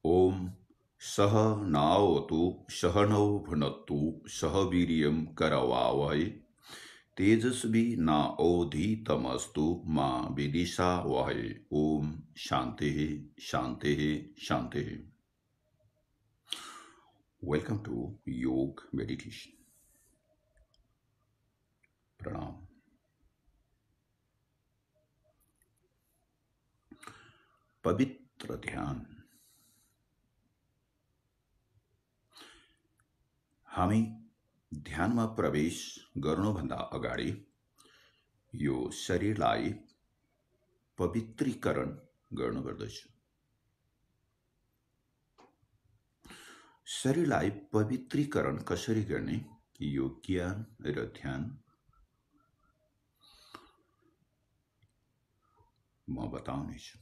ओम सह नावतु सहनौ भुनक्तु सह वीर्यं करवावहै तेजस्वी नावधीतमस्तु मा विदिशावहै। ओम शांति शांति शांति। वेलकम टू योग मेडिटेशन। प्रणाम। पवित्र ध्यान। हामी ध्यानमा प्रवेश गर्नुभन्दा अगाडि यो शरीरलाई पवित्रीकरण गर्नुपर्दछ। शरीरलाई पवित्रीकरण कसरी गर्ने यो ज्ञान र ध्यान म बताउनेछु।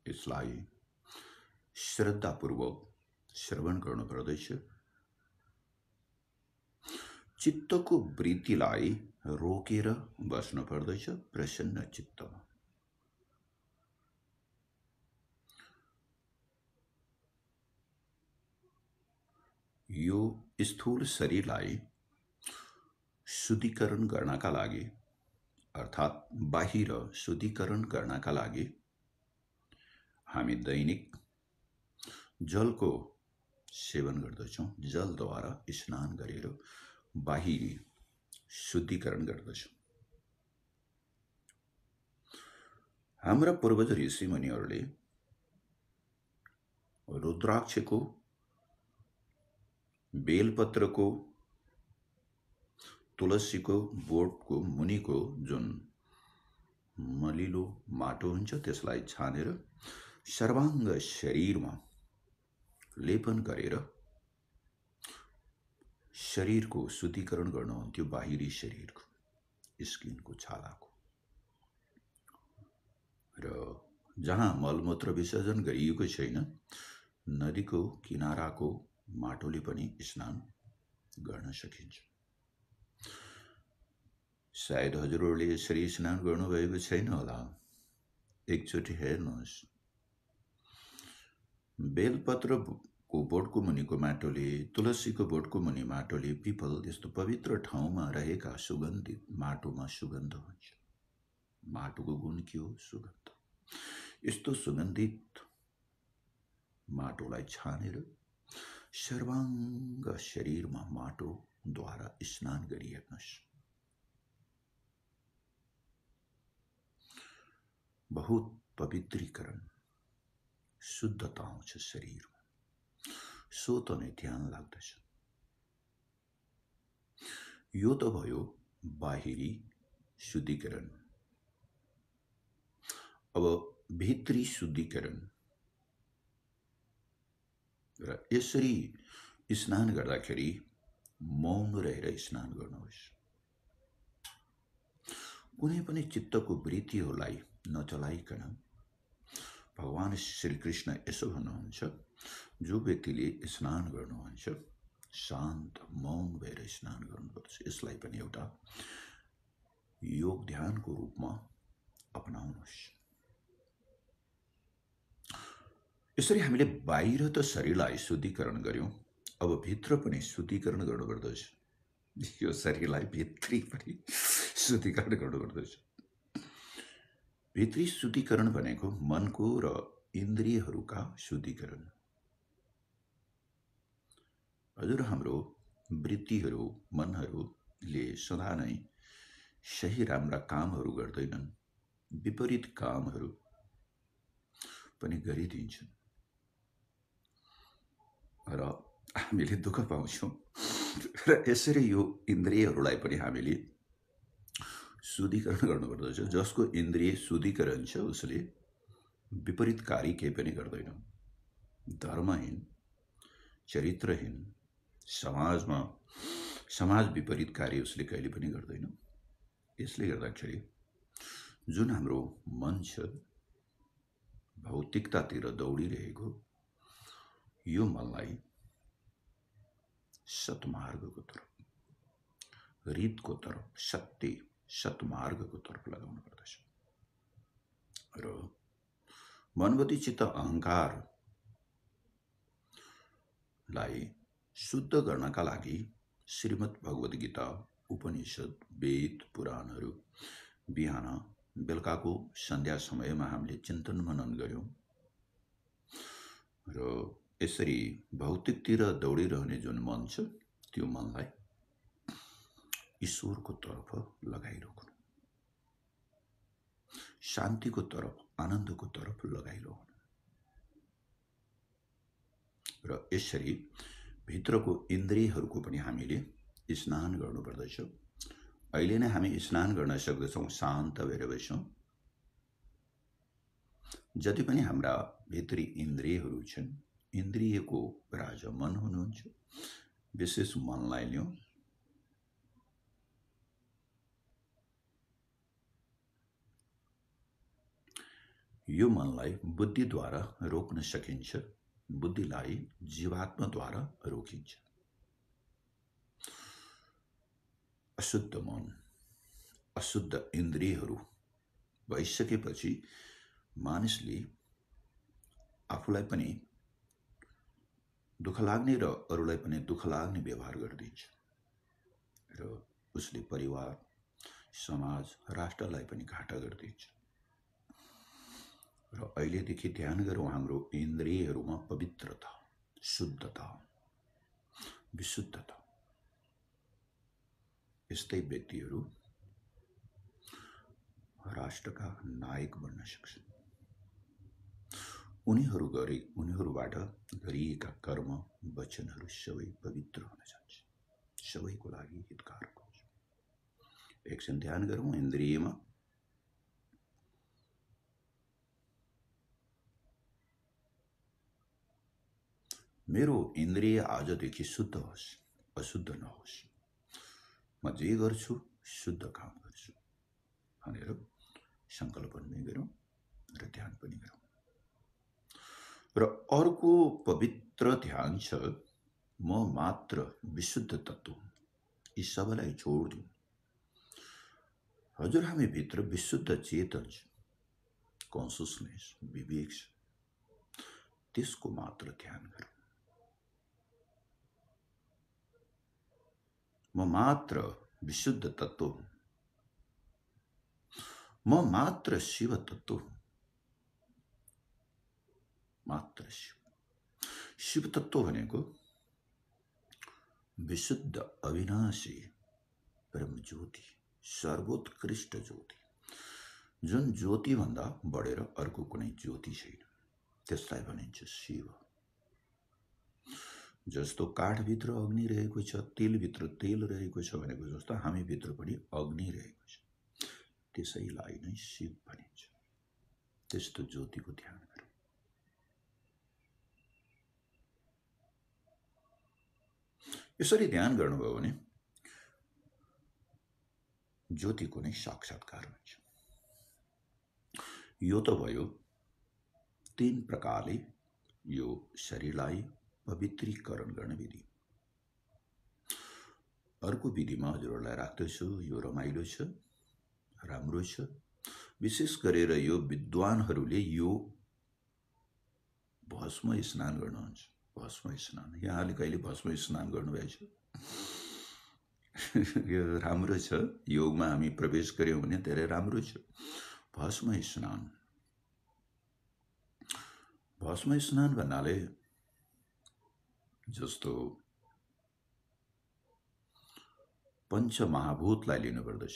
यसलाई श्रद्धापूर्वक श्रवण गर्नुपर्दछ। चित्तको वृत्तिलाई रोकेर बस्नुपर्दछ प्रसन्न चित्तमा। यो स्थूल शरीरलाई शुद्धिकरण गर्नका लागि अर्थात् बाहिर शुद्धिकरण गर्नका लागि हामी दैनिक जलको सेवन गर्दछौँ। जलद्वारा स्नान गरेर बाहिरी शुद्धिकरण गर्दछौँ। हाम्रा पूर्वज ऋषि मुनिहरूले रुद्राक्षको, बेलपत्रको, तुलसीको बोटको मुनिको जुन मलिलो माटो हुन्छ त्यसलाई छानेर सर्वाङ्ग शरीरमा लेपन गरेर शरीरको शुद्धिकरण गर्नुहुन्थ्यो। बाहिरी शरीरको, स्किनको, छालाको। र जहाँ मलमूत्र विसर्जन गरिएको छैन नदीको किनाराको माटोले पनि स्नान गर्न सकिन्छ। सायद हजुरहरूले यसरी स्नान गर्नुभएको छैन होला। एकचोटि हेर्नुहोस्, बेलपत्रको बोटको मुनिको माटोले, तुलसीको बोटको मुनि माटोले, पिपल यस्तो पवित्र ठाउँमा रहेका सुगन्धित माटोमा सुगन्ध हुन्छ। माटोको गुण के हो? सुगन्ध। यस्तो सुगन्धित माटोलाई छानेर सर्वाङ्ग शरीरमा माटोद्वारा स्नान गरिहेर्नुहोस्। बहुत पवित्रीकरण, शुद्धता आउँछ शरीरमा। सो त नै ध्यान लाग्दछ। यो त भयो बाहिरी शुद्धिकरण। अब भित्री शुद्धिकरण। र यसरी स्नान गर्दाखेरि मौन रहेर स्नान गर्नुहोस्। कुनै पनि चित्तको वृत्तिहरूलाई नचलाइकन भगवान श्री कृष्ण यसो भन्नुहुन्छ, जो व्यक्तिले स्नान गर्नुहुन्छ शान्त मौन भएर स्नान गर्नुपर्छ। यसलाई पनि एउटा योग ध्यानको रूपमा अपनाउनुहोस्। यसरी हामीले बाहिर त शरीरलाई शुद्धिकरण गर्यौं, अब भित्र पनि शुद्धिकरण गर्नुपर्दछ। यो शरीरलाई भित्री पनि शुद्धिकरण गर्नुपर्दछ। भित्री शुद्धिकरण भनेको मनको र इन्द्रियहरूका शुद्धिकरण। हजुर, हाम्रो वृत्तिहरू, मनहरूले सदा नै सही राम्रा कामहरू गर्दैनन्, विपरीत कामहरू पनि गरिदिन्छन् र हामीले दुःख पाउँछौँ। र यसरी यो इन्द्रियहरूलाई पनि हामीले शुद्धिकरण गर्नुपर्दछ। जसको इन्द्रिय शुद्धिकरण छ उसले विपरीत कार्य केही पनि गर्दैन। धर्महीन, चरित्रहीन, समाज विपरीत कार्य उसले कहिले पनि गर्दैन। यसले गर्दाखेरि जुन हाम्रो मन छ भौतिकतातिर दौडिरहेको, यो मनलाई सत्मार्गको तर्फ, रितको तर्फ, सत्य सत्मार्गको तर्फ लगाउनु पर्दछ। र मनवती चित्त अहंकार लाई शुद्ध गर्नका लागि श्रीमद् भगवद गीता, उपनिषद, वेद, पुराणहरू बिहान बेलुकाको सन्ध्या समयमा हामीले चिन्तन मनन गर्यौं र यसरी भौतिकतिर दौडिरहने जुन मन छ त्यो मनलाई ईश्वरको तर्फ लगाइराख्नु, शान्तिको तर्फ, आनन्दको तर्फ लगाइराख्नु र यसरी भित्रको इन्द्रियहरूको पनि हामीले स्नान गर्नुपर्दछ। अहिले नै हामी स्नान गर्न सक्दछौँ शान्त भएर बस्छौँ। जति पनि हाम्रा भित्री इन्द्रियहरू छन्, इन्द्रियको राजा मन हुनुहुन्छ। विशेष मनलाई लियौं, यो मनलाई बुद्धिद्वारा रोक्न सकिन्छ, बुद्धिलाई जीवात्माद्वारा रोकिन्छ। अशुद्ध मन, अशुद्ध इन्द्रियहरू भइसकेपछि मानिसले आफूलाई पनि दुःख लाग्ने र अरूलाई पनि दुःख लाग्ने व्यवहार गरिदिन्छ र उसले परिवार, समाज, राष्ट्रलाई पनि घाटा गरिदिन्छ। र अहिलेदेखि ध्यान गरौँ हाम्रो इन्द्रियहरूमा पवित्रता, शुद्धता, विशुद्धता। यस्तै व्यक्तिहरू राष्ट्रका नायक बन्न सक्छन्। उनीहरूबाट गरिएका कर्म, वचनहरू सबै पवित्र हुन जान्छ, सबैको लागि हितकारक हुन्छ। एकछिन ध्यान गरौँ इन्द्रियमा। मेरो इन्द्रिय आजदेखि शुद्ध होस्, अशुद्ध नहोस्। म जे गर्छु शुद्ध काम गर्छु भनेर संकल्प पनि गरौँ र ध्यान पनि गरौँ। र अर्को पवित्र ध्यान छ म मात्र विशुद्ध तत्व। यी सबैलाई छोड दिउँ। हजुर, हामी भित्र विशुद्ध चेतन छ, कन्सियसनेस, विवेक छ, त्यसको मात्र ध्यान गरौँ। म मात्र विशुद्ध तत्व हुँ, म मात्र शिव तत्व हुँ, मात्र शिव तत्व भनेको विशुद्ध अविनाशी परम ज्योति, सर्वोत्कृष्ट ज्योति, जुन ज्योति भन्दा बढेर अर्को कुनै ज्योति छैन, त्यसलाई भनिन्छ शिव। जस्तो काठभित्र अग्नि रहेको छ, तेलभित्र तेल रहेको छ भनेको जस्तो हामी भित्र पनि अग्नि रहेको छ, त्यसैलाई नै शिव भनिन्छ। त्यस्तो ज्योतिको ध्यान गरौँ। यसरी ध्यान गर्नुभयो भने ज्योतिको नै साक्षात्कार हुन्छ। यो त भयो 3 प्रकारले यो शरीरलाई पवित्रीकरण गर्ने विधि। अर्को विधिमा हजुरहरूलाई राख्दैछु, यो रमाइलो छ, राम्रो छ। विशेष गरेर यो विद्वानहरूले यो भस्म स्नान गर्नुहुन्छ। भस्म स्नान, यहाँले कहिले भस्म स्नान गर्नुभएछ? यो राम्रो छ। योगमा हामी प्रवेश गर्यौं भने धेरै राम्रो छ। भस्म स्नान, भस्म स्नान भन्नाले जस्तो पञ्चमहाभूतलाई लिनुपर्दछ।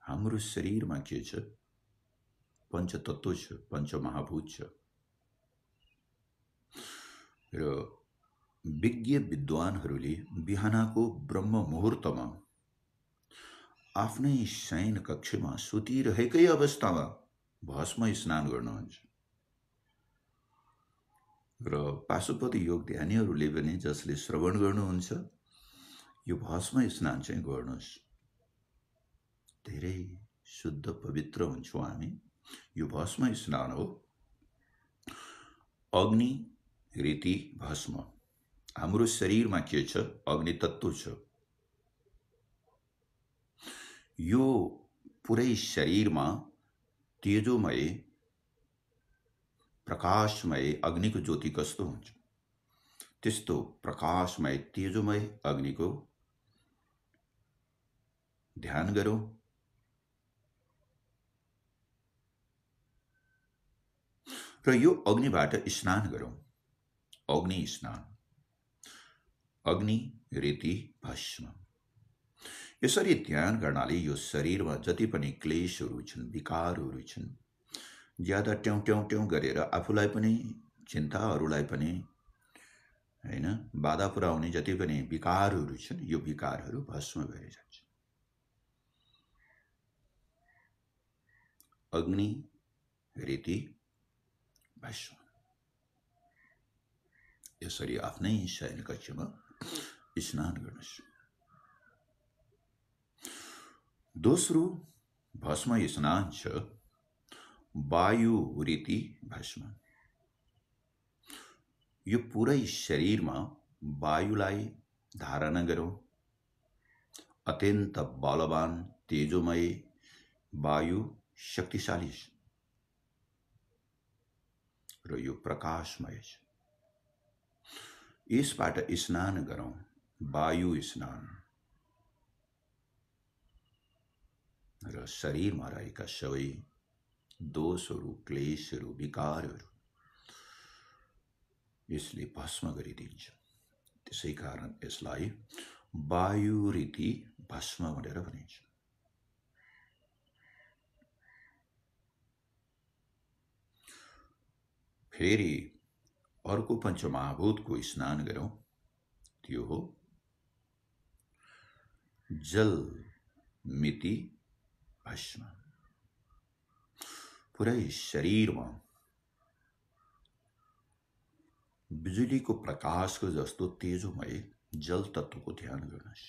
हाम्रो शरीरमा के छ? पञ्चतत्व छ, पञ्चमहाभूत छ। र विज्ञ विद्वानहरूले बिहानको ब्रह्म मुहुर्तमा आफ्नै शयन कक्षमा सुतिरहेकै अवस्थामा भस्म स्नान गर्नुहुन्छ। र पाशुपति योग ध्यानीहरूले पनि जसले श्रवण गर्नुहुन्छ, यो भस्म स्नान चाहिँ गर्नुहोस्। धेरै शुद्ध पवित्र हुन्छौँ हामी। यो भस्म स्नान हो। अग्नि, रीति, भस्म। हाम्रो शरीरमा के छ? अग्नि तत्व छ। यो पुरै शरीरमा तेजोमय, प्रकाशमय अग्निको ज्योति कस्तो हुन्छ? त्यस्तो प्रकाशमय तेजोमय अग्निको ध्यान गरौँ र यो अग्निबाट स्नान गरौँ। अग्नि स्नान, अग्नि रीति भस्म। यसरी ध्यान गर्नाले यो शरीरमा जति पनि क्लेशहरू छन्, विकारहरू छन्, ज्यादा ट्याउ ट्याउ ट्याउ गरेर आफूलाई पनि चिन्ता, अरूलाई पनि हैन बाधा पुर्याउने जति पनि विकारहरू छन्, यो विकारहरू भस्म भएर जान्छ। अग्नि रीति भस्म। यसरी आफ्नै शयन कक्षमा स्नान गर्नुहोस्। दोस्रो भस्म स्नान छ वायु रीति भस्म। यो पुरै शरीरमा वायुलाई धारणा गरौँ। अत्यन्त बलवान तेजोमय वायु शक्तिशाली छ र यो प्रकाशमय छ। यसबाट स्नान गरौँ, वायु स्नान। र शरीरमा रहेका सबै दोषहरू, क्लेशहरू, विकारहरू यसले भस्म गरिदिन्छ। त्यसै कारण यसलाई वायु रीति भस्म भनेर भनिन्छ। फेरि अर्को पञ्चमहाभूतको स्नान गरौँ। त्यो हो जल मिति भस्म। पुरै शरीरमा बिजुलीको प्रकाशको जस्तो तेजोमय जल तत्त्वको ध्यान गर्नुहोस्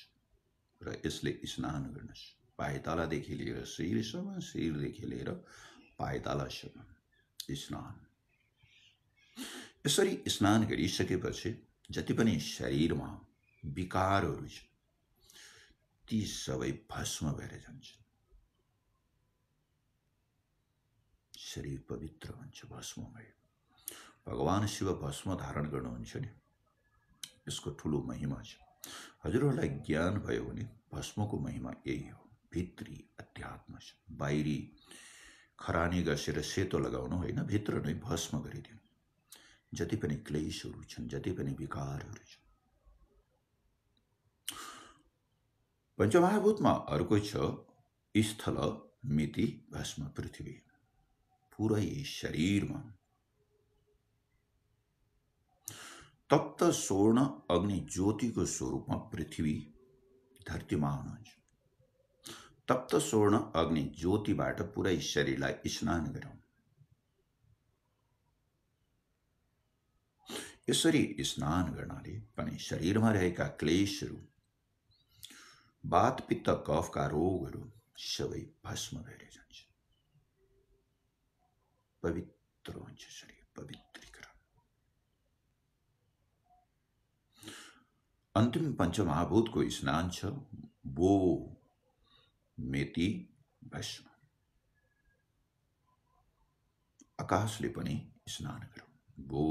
र यसले स्नान गर्नुहोस्। पाइतालादेखि लिएर शिरसम्म, शिरदेखि लिएर पाइतालासम्म स्नान। यसरी स्नान गरिसकेपछि जति पनि शरीरमा विकारहरू छन् ती सबै भस्म भएर जान्छन्। शरीर पवित्र हुन्छ भस्ममय। भगवान शिव भस्म धारण गर्नुहुन्छ नि, यसको ठुलो महिमा छ। हजुरहरूलाई ज्ञान भयो भने भस्मको महिमा यही हो। भित्री अध्यात्म छ। बाहिरी खरानी घसेर सेतो लगाउनु होइन, भित्र नै भस्म गरिदिनु। जति पनि क्लेशहरू छन्, जति पनि विकारहरू छन्। पञ्चमहाभूतमा अर्को छ स्थल मिति भस्म। पृथ्वी पुरै शरीरमा तप्त स्वर्ण अग्नि ज्योतिको स्वरूपमा पृथ्वी धरतीमान हुन्छ। तप्त स्वर्ण अग्नि ज्योतिबाट पुरै शरीरलाई स्नान गरौँ। यसरी स्नान गर्नाले पनि शरीरमा रहेका क्लेशहरू, वात पित्त कफका रोगहरू सबै भस्म भएर जान्छ। पवित्र हुन्छ शरीर, पवित्रीकरण। अन्तिम पञ्चमहाभूतको स्नान छ वो मेति भस्म। आकाशले पनि स्नान गरौँ। वो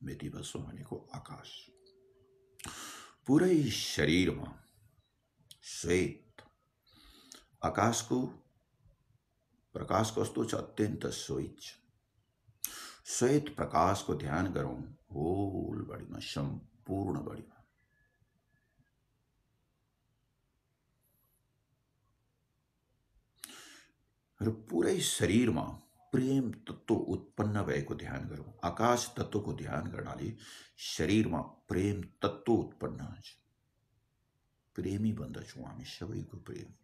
मेति भस्म भनेको आकाश। पुरै शरीरमा श्वेत आकाशको प्रकाश कस्तो छ? अत्यन्त श्वेत छ। श्वेत प्रकाशको ध्यान गरौँ होल बडीमा, सम्पूर्ण बडीमा। र पुरै शरीरमा प्रेम तत्त्व उत्पन्न भएको ध्यान गरौँ। आकाश तत्त्वको ध्यान गर्नाले शरीरमा प्रेम तत्त्व उत्पन्न हुन्छ। प्रेमी बन्दछौँ हामी, सबैको प्रेमी।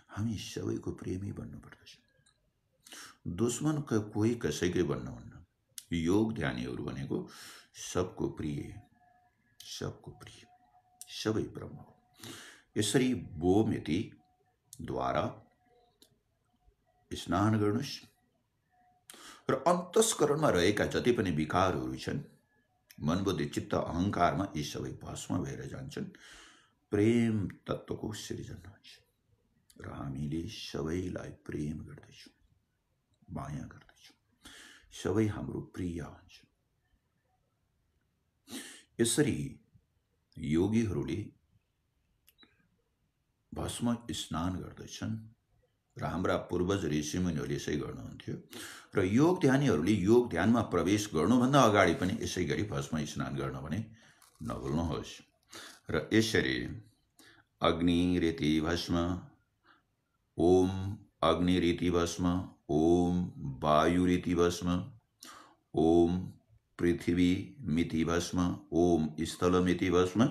हामी सबैको प्रेमी बन्नुपर्दछ। दुश्मन कोही कसैकै बन्नुहुन्न। योग ध्यानीहरू भनेको सबको प्रिय, सबको प्रिय, सबै ब्रह्म हो। यसरी बोमिति द्वारा स्नान गर्नुहोस् र अन्तस्करणमा रहेका जति पनि विकारहरू छन्, मन बुद्धि चित्त अहङ्कारमा, यी सबै भस्म भएर जान्छन्। प्रेम तत्त्वको सृजन हुन्छ र हामीले सबैलाई प्रेम गर्दैछौँ, माया गर्दैछौँ। सबै हाम्रो प्रिय हुन्छ। यसरी योगीहरूले भस्म स्नान गर्दछन् र हाम्रा पूर्वज ऋषिमुनिहरूले यसै गर्नुहुन्थ्यो र योग ध्यानीहरूले योग ध्यानमा प्रवेश गर्नुभन्दा अगाडि पनि यसै गरी भस्म स्नान गर्न भने नभुल्नुहोस्। र यसरी अग्निरिति भस्म, ओम अग्निरिति भस्म, ओम वायुरिति भस्म, ओम पृथ्वी मिति भस्म, ओम स्थलमिति भस्म,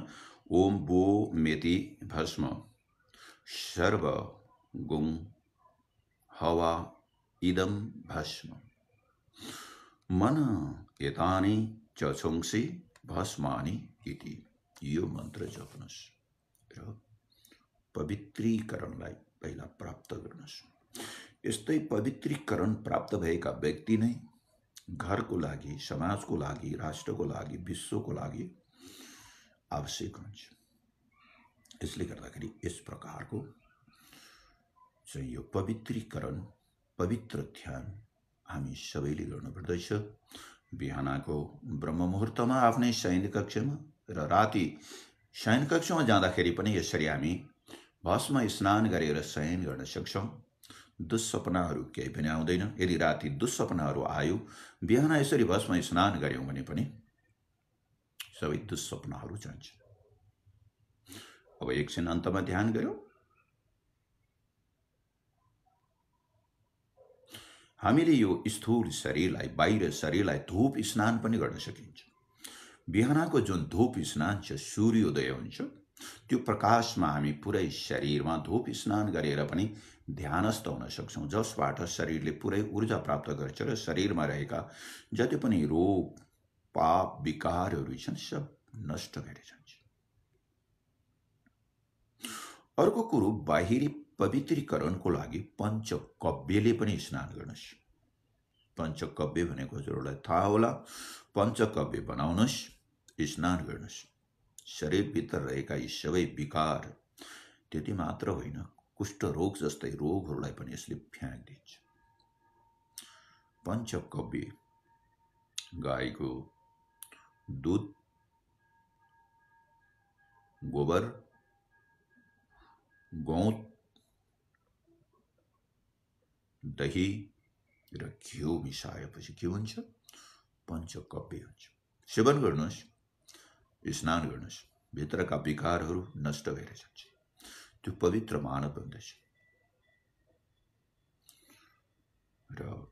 ओम वो मिति भस्म, सर्व गुं हवा इदम भस्म, मन एतानि चक्षुंसि भस्मानि इति। यो मन्त्र जप्नुहोस् र पवित्रीकरणलाई पहिला प्राप्त गर्नुहोस्। यस्तै पवित्रीकरण प्राप्त भएका व्यक्ति नै घरको लागि, समाजको लागि, राष्ट्रको लागि, विश्वको लागि आवश्यक हुन्छ। यसले गर्दाखेरि यस प्रकारको चाहिँ यो पवित्रीकरण, पवित्र ध्यान हामी सबैले गर्नुपर्दछ। बिहानको ब्रह्म मुहुर्तमा आफ्नै शयन कक्षमा र राति शयन कक्षमा जाँदाखेरि पनि यसरी हामी भस्म स्नान गरेर शयन गर्न सक्छौँ। दुस्सपनाहरू केही पनि आउँदैन। यदि राति दुस्सपनाहरू आयो, बिहान यसरी भस्म स्नान गर्यौँ भने पनि सबै दुस्सपनाहरू जान्छ। अब एकछिन अन्तमा ध्यान गरौँ। हामीले यो स्थूल शरीरलाई, बाहिर शरीरलाई धूप स्नान पनि गर्न सकिन्छ। बिहानको जुन धूप स्नान छ, सूर्योदय हुन्छ, त्यो प्रकाशमा हामी पुरै शरीरमा धूप स्नान गरेर पनि ध्यानस्थ हुन सक्छौँ, जसबाट शरीरले पुरै ऊर्जा प्राप्त गर्छ र शरीरमा रहेका जति पनि रोग, पाप, विकारहरू छन् सब नष्ट भएर जान्छ। अर्को कुरो, बाहिरी पवित्रीकरणको लागि पञ्चकव्यले पनि स्नान गर्नुहोस्। पञ्चकव्य भनेको हजुरहरूलाई थाहा होला। पञ्चकव्य बनाउनुहोस्, स्नान गर्नुहोस्। शरीरभित्र रहेका यी सबै विकार, त्यति मात्र होइन, कुष्ठ रोग जस्तै रोगहरूलाई पनि यसले फ्याँकिदिन्छ। पञ्चकव्य गाईको दुध, गोबर, गौत, दही र घिउ मिसाएपछि के हुन्छ? पञ्चकव्य हुन्छ। सेवन गर्नुहोस्, स्नान गर्नुहोस्, भित्रका विकारहरू नष्ट भएर जान्छ। त्यो पवित्र मानव बन्दछ। र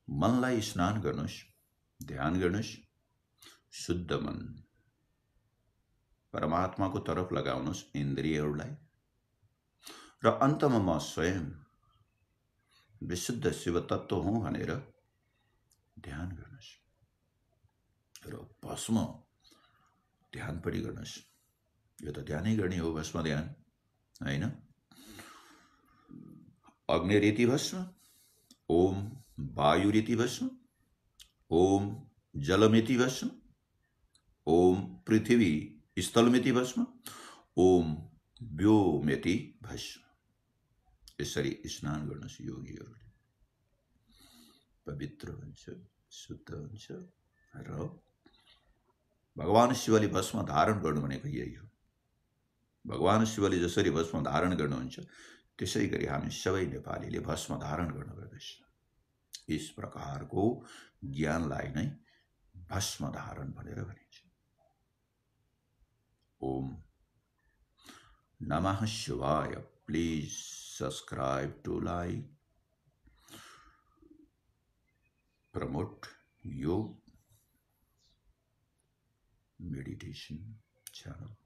मनलाई स्नान गर्नुहोस्, ध्यान गर्नुहोस्। शुद्ध मन परमात्माको तरफ लगाउनुहोस्, इन्द्रियहरूलाई। र अन्तमा म स्वयं विशुद्ध शिव तत्व हुँ भनेर ध्यान गर्नुहोस्। र भस्म ध्यान पनि गर्नुहोस्। यो त ध्यानै गर्ने हो, भस्म ध्यान होइन। अग्निरिति भस्म, ओम वायुरिति भस्म, ओम जलमिति भस्म, ओम पृथ्वी स्थलमिति भस्म, ओम व्योमिति भस्म। यसरी स्नान गर्नुहोस् योगीहरूले। पवित्र हुन्छ, शुद्ध हुन्छ। र भगवान शिवले भस्म धारण गर्नु भनेको यही हो। भगवान शिवले जसरी भस्म धारण गर्नुहुन्छ, त्यसै गरी हामी सबै नेपालीले भस्म धारण गर्नुपर्दछ। इस प्रकारको ज्ञानलाई नै भस्म धारण भनेर भनिन्छ। ओम नमः शिवाय। Please subscribe to like, promote Yoga Meditation channel.